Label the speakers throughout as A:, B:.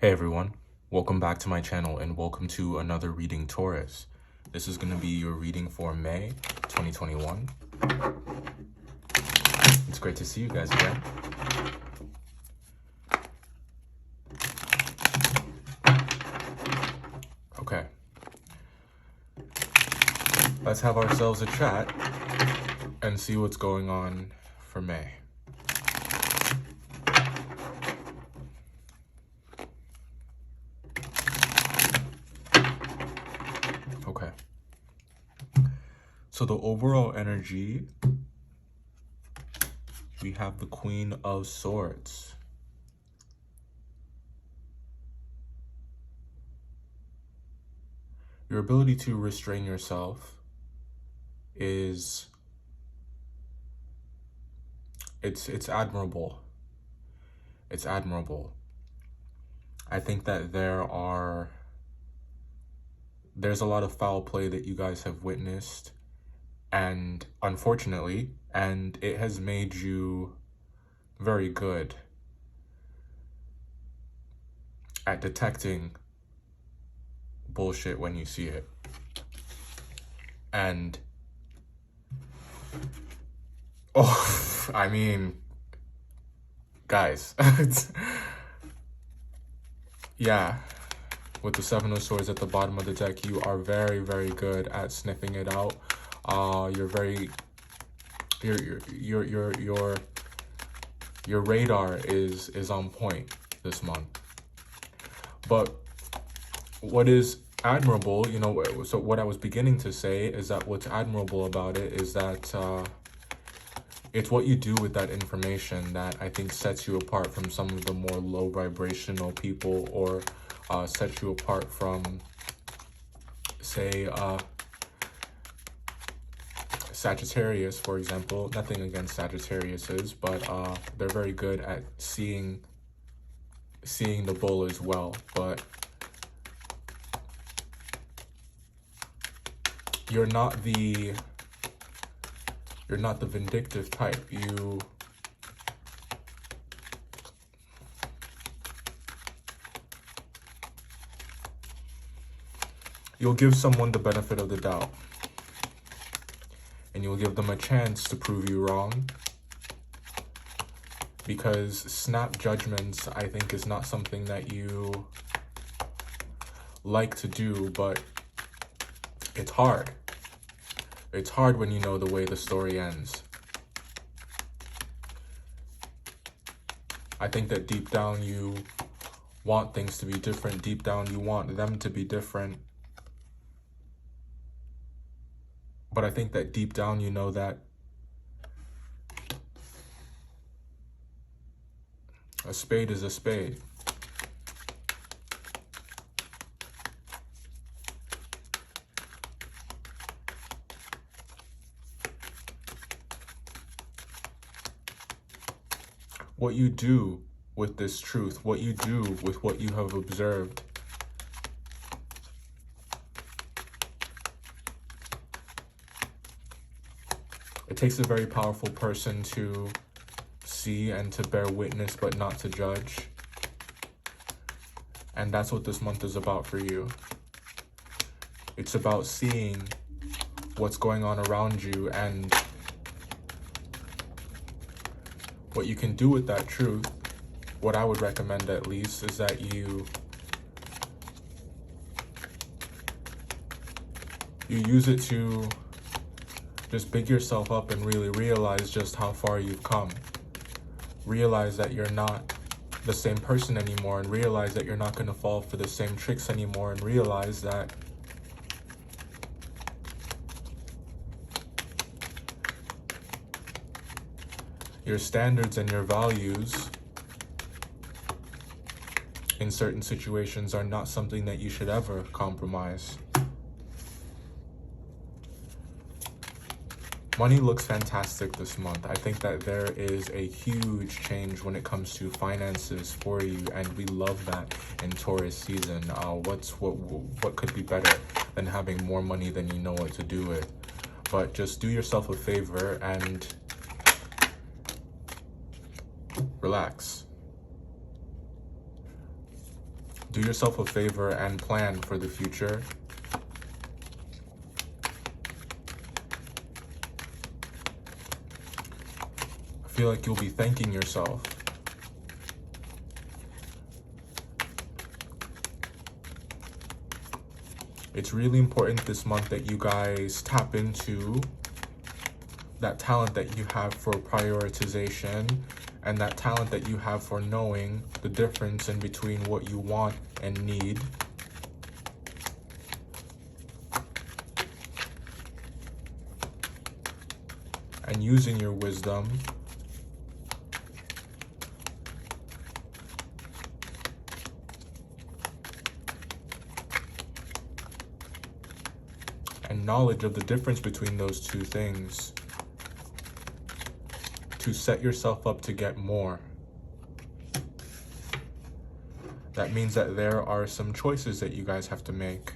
A: Hey everyone, welcome back to my channel and welcome to another reading Taurus. This is going to be your reading for May 2021. It's great to see you guys again. Okay. Let's have ourselves a chat and see what's going on for May. Okay. So the overall energy, we have the Queen of Swords. Your ability to restrain yourself is it's admirable. It's admirable. I think that there's a lot of foul play that you guys have witnessed, and unfortunately, and it has made you very good at detecting bullshit when you see it. And I mean, guys, yeah, with the Seven of Swords at the bottom of the deck, you are very, very good at sniffing it out. Your radar is on point this month. But what is admirable, so what I was beginning to say is that what's admirable about it is that it's what you do with that information that I think sets you apart from some of the more low vibrational people, or sets you apart from, say, Sagittarius, for example. Nothing against Sagittariuses, but they're very good at seeing the bull as well. But you're not the vindictive type. You'll give someone the benefit of the doubt, and you'll give them a chance to prove you wrong, because snap judgments, I think, is not something that you like to do, but it's hard. It's hard when you know the way the story ends. I think that deep down you want things to be different. Deep down you want them to be different. But I think that deep down you know that a spade is a spade. What you do with this truth, what you do with what you have observed, it takes a very powerful person to see and to bear witness, but not to judge. And that's what this month is about for you. It's about seeing what's going on around you, and what you can do with that truth. What I would recommend, at least, is that you use it to just big yourself up and really realize just how far you've come. Realize that you're not the same person anymore, and realize that you're not going to fall for the same tricks anymore, and realize that your standards and your values in certain situations are not something that you should ever compromise. Money looks fantastic this month. I think that there is a huge change when it comes to finances for you, and we love that in Taurus season. What could be better than having more money than you know what to do with? But just do yourself a favor and relax. Do yourself a favor and plan for the future. I feel like you'll be thanking yourself. It's really important this month that you guys tap into that talent that you have for prioritization and that talent that you have for knowing the difference in between what you want and need. And using your wisdom and knowledge of the difference between those two things to set yourself up to get more. That means that there are some choices that you guys have to make.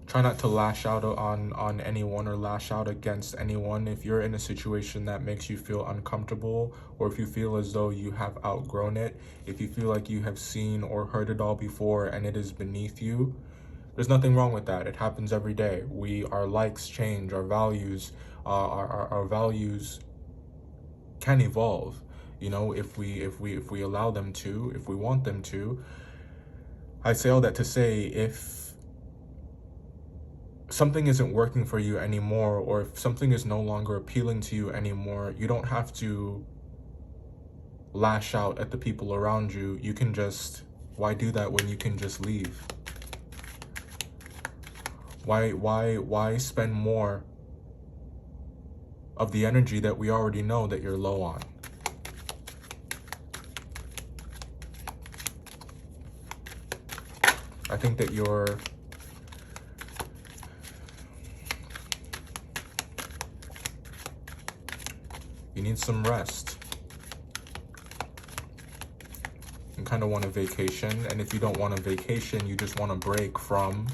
A: Try not to lash out on anyone or lash out against anyone. If you're in a situation that makes you feel uncomfortable, or if you feel as though you have outgrown it, if you feel like you have seen or heard it all before and it is beneath you, there's nothing wrong with that. It happens every day. Our likes change, our values can evolve, you know, if we allow them to, if we want them to. I say all that to say, if something isn't working for you anymore, or if something is no longer appealing to you anymore, you don't have to lash out at the people around you. You can just, why do that when you can just leave? Why spend more of the energy that we already know that you're low on? I think that you need some rest. You kind of want a vacation, and if you don't want a vacation, you just want a break from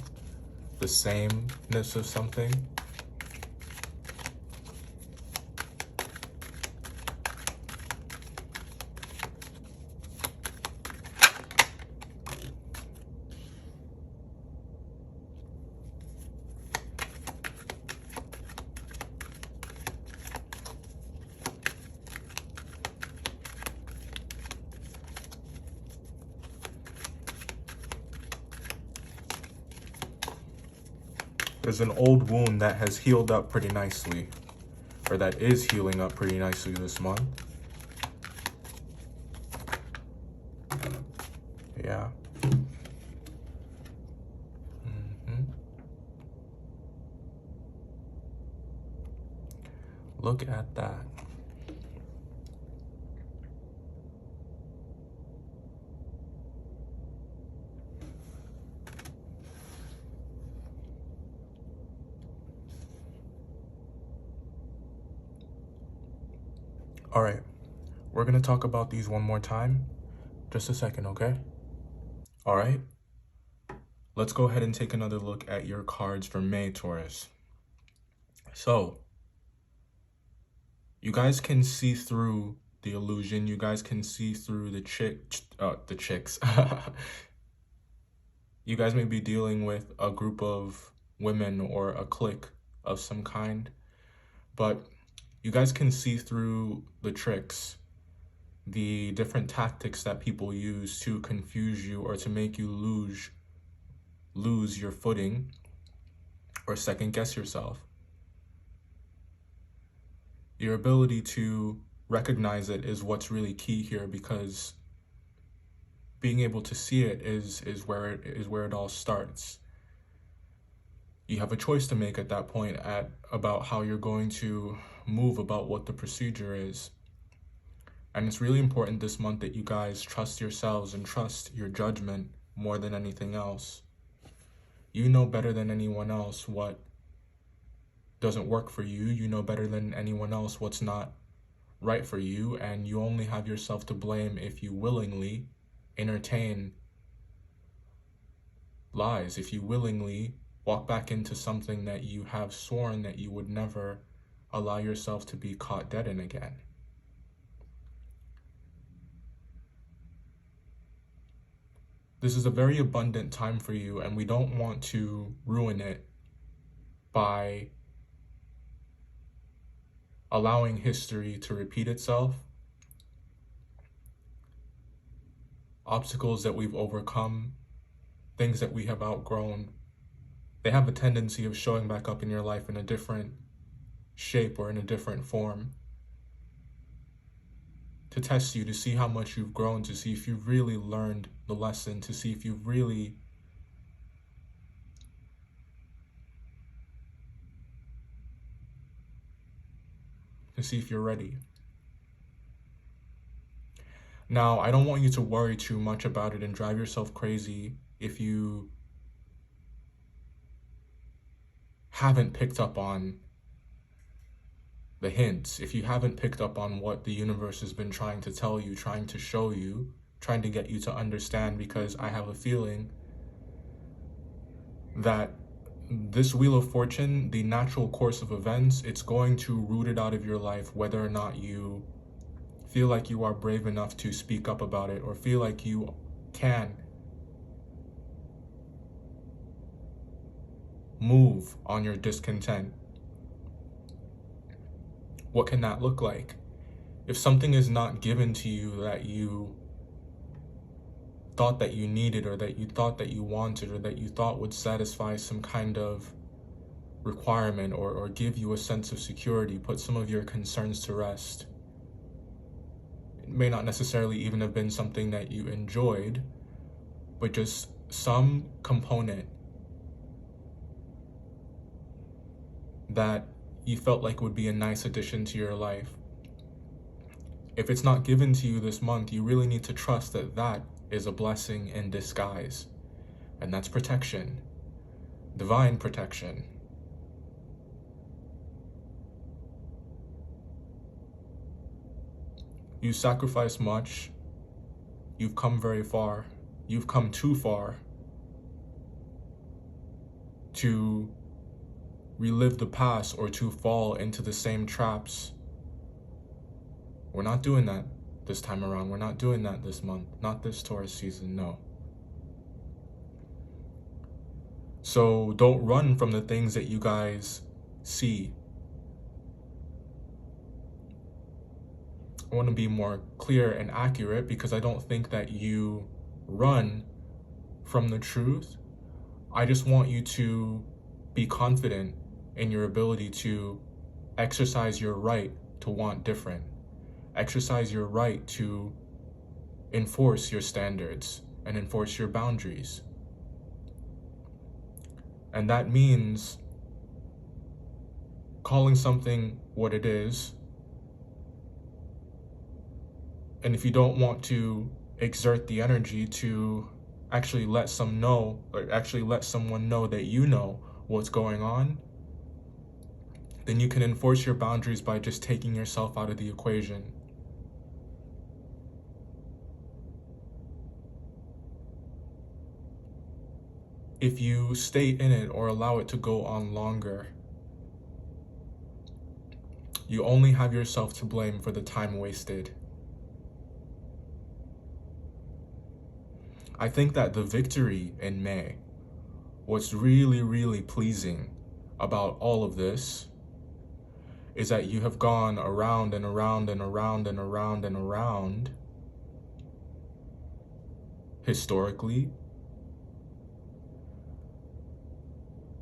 A: the sameness of something. There's an old wound that has healed up pretty nicely, or that is healing up pretty nicely this month. Yeah. Look at that. All right, we're gonna talk about these one more time. Just a second, okay? All right, let's go ahead and take another look at your cards for May, Taurus. So, you guys can see through the illusion. You guys can see through the chicks. You guys may be dealing with a group of women or a clique of some kind, but you guys can see through the tricks, the different tactics that people use to confuse you or to make you lose your footing or second guess yourself. Your ability to recognize it is what's really key here, because being able to see it is where it all starts. You have a choice to make at that point about how you're going to move, about what the procedure is. And it's really important this month that you guys trust yourselves and trust your judgment more than anything else. You know better than anyone else what doesn't work for you. You know better than anyone else what's not right for you, and you only have yourself to blame if you willingly entertain lies, if you willingly walk back into something that you have sworn that you would never allow yourself to be caught dead in again. This is a very abundant time for you, and we don't want to ruin it by allowing history to repeat itself. Obstacles that we've overcome, things that we have outgrown, they have a tendency of showing back up in your life in a different shape or in a different form, to test you, to see how much you've grown, to see if you've really learned the lesson, to see if you've really you're ready. Now, I don't want you to worry too much about it and drive yourself crazy if you haven't picked up on the hints, if you haven't picked up on what the universe has been trying to tell you, trying to show you, trying to get you to understand, because I have a feeling that this Wheel of Fortune, the natural course of events, it's going to root it out of your life, whether or not you feel like you are brave enough to speak up about it or feel like you can move on your discontent. What can that look like? If something is not given to you that you thought that you needed, or that you thought that you wanted, or that you thought would satisfy some kind of requirement or give you a sense of security, put some of your concerns to rest. It may not necessarily even have been something that you enjoyed, but just some component that you felt like would be a nice addition to your life. If it's not given to you this month, you really need to trust that that is a blessing in disguise. And that's protection, divine protection. You sacrifice much. You've come very far. You've come too far to relive the past or to fall into the same traps. We're not doing that this time around. We're not doing that this month. Not this Taurus season, no. So don't run from the things that you guys see. I want to be more clear and accurate, because I don't think that you run from the truth. I just want you to be confident in your ability to exercise your right to want different. Exercise your right to enforce your standards and enforce your boundaries. And that means calling something what it is. And if you don't want to exert the energy to actually let someone know that you know what's going on, then you can enforce your boundaries by just taking yourself out of the equation. If you stay in it or allow it to go on longer, you only have yourself to blame for the time wasted. I think that the victory in May, what's really, really pleasing about all of this, is that you have gone around and around and around and around and around historically.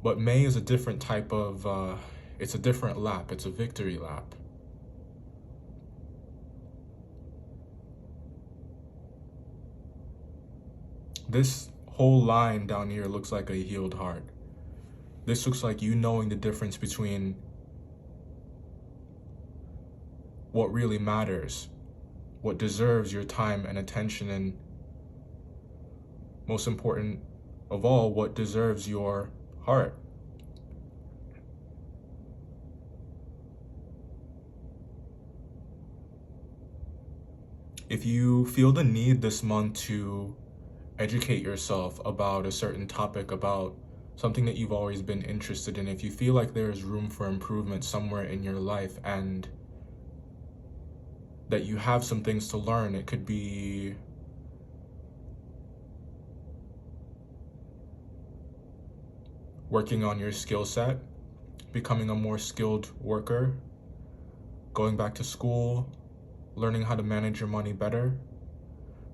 A: But May is a different type of, it's a different lap. It's a victory lap. This whole line down here looks like a healed heart. This looks like you knowing the difference between what really matters, what deserves your time and attention, and most important of all, what deserves your heart. If you feel the need this month to educate yourself about a certain topic, about something that you've always been interested in, if you feel like there's room for improvement somewhere in your life and that you have some things to learn, it could be working on your skill set, becoming a more skilled worker, going back to school, learning how to manage your money better.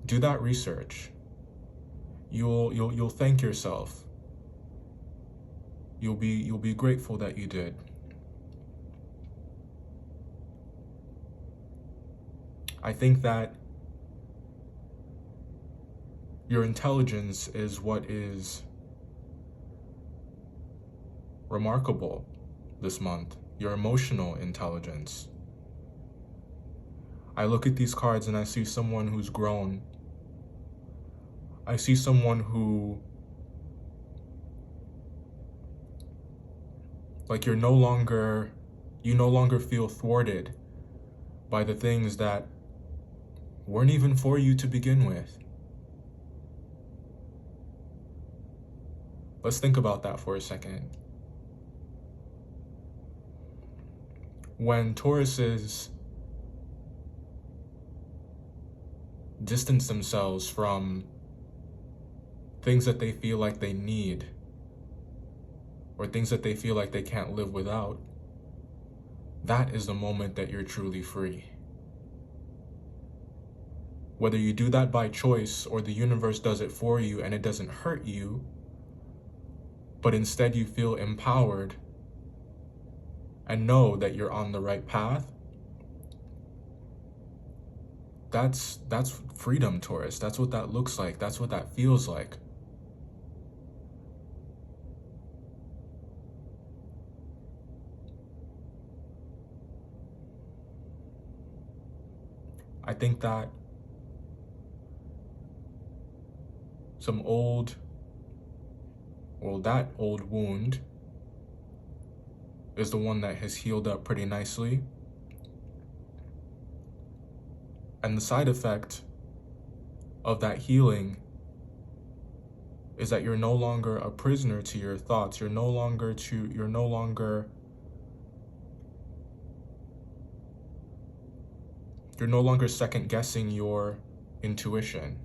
A: Do that research. You'll thank yourself. You'll be grateful that you did. I think that your intelligence is what is remarkable this month. Your emotional intelligence. I look at these cards and I see someone who's grown. I see someone who, like, you no longer feel thwarted by the things that weren't even for you to begin with. Let's think about that for a second. When Tauruses distance themselves from things that they feel like they need, or things that they feel like they can't live without, that is the moment that you're truly free. Whether you do that by choice or the universe does it for you and it doesn't hurt you, but instead you feel empowered and know that you're on the right path, that's freedom, Taurus. That's what that looks like. That's what that feels like. I think that that old wound is the one that has healed up pretty nicely. And the side effect of that healing is that you're no longer a prisoner to your thoughts. You're no longer second guessing your intuition.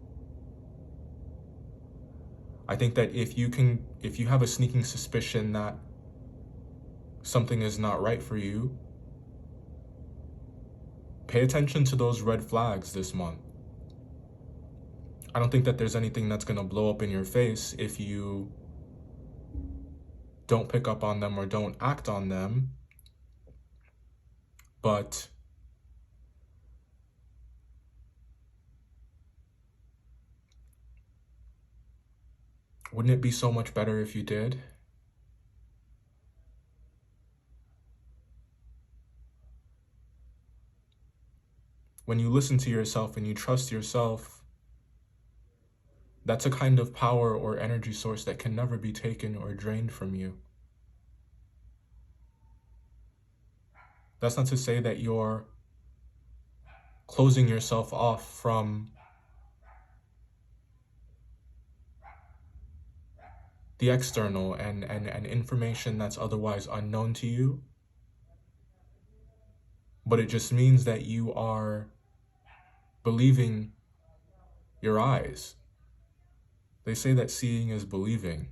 A: I think that if you have a sneaking suspicion that something is not right for you, pay attention to those red flags this month. I don't think that there's anything that's going to blow up in your face if you don't pick up on them or don't act on them, but wouldn't it be so much better if you did? When you listen to yourself and you trust yourself, that's a kind of power or energy source that can never be taken or drained from you. That's not to say that you're closing yourself off from the external and information that's otherwise unknown to you, but it just means that you are believing your eyes. They say that seeing is believing.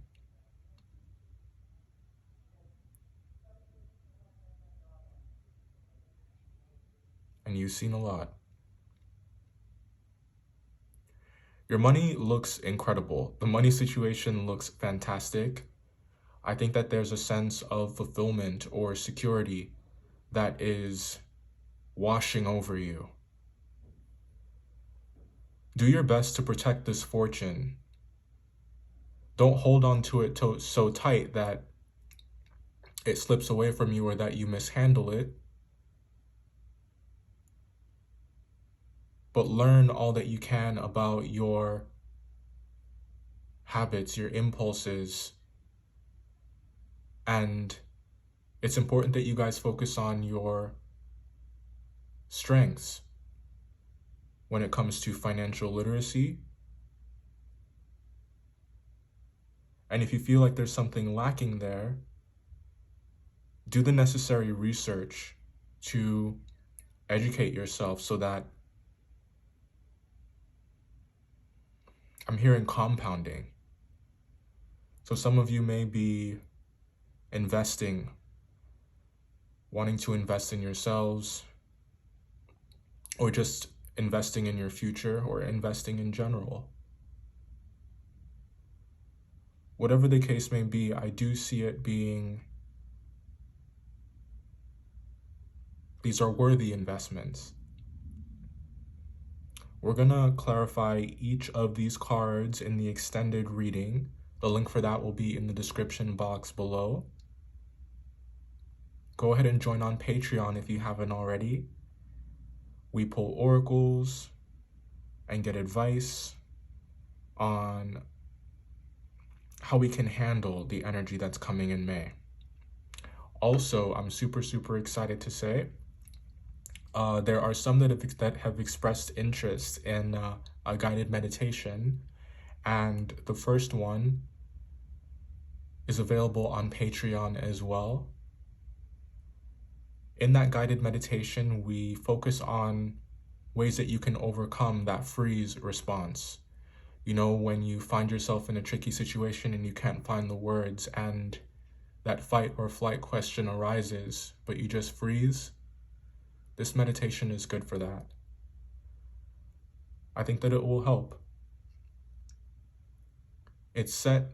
A: And you've seen a lot. Your money looks incredible. The money situation looks fantastic. I think that there's a sense of fulfillment or security that is washing over you. Do your best to protect this fortune. Don't hold on to it so tight that it slips away from you or that you mishandle it. But learn all that you can about your habits, your impulses. And it's important that you guys focus on your strengths when it comes to financial literacy And if you feel like there's something lacking there, do the necessary research to educate yourself so that I'm hearing compounding. So some of you may be investing, wanting to invest in yourselves, or just investing in your future, or investing in general. Whatever the case may be, I do see it being, these are worthy investments. We're gonna clarify each of these cards in the extended reading. The link for that will be in the description box below. Go ahead and join on Patreon if you haven't already. We pull oracles and get advice on how we can handle the energy that's coming in May. Also, I'm super excited to say there are some that have expressed interest in a guided meditation, and the first one is available on Patreon as well. In that guided meditation, we focus on ways that you can overcome that freeze response. You know, when you find yourself in a tricky situation and you can't find the words and that fight or flight question arises, but you just freeze, this meditation is good for that. I think that it will help. It's set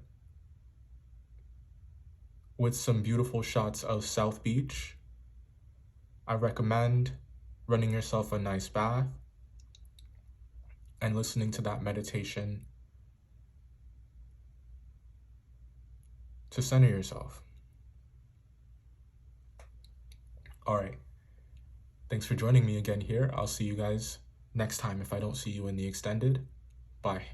A: with some beautiful shots of South Beach. I recommend running yourself a nice bath and listening to that meditation to center yourself. All right. Thanks for joining me again here. I'll see you guys next time if I don't see you in the extended. Bye.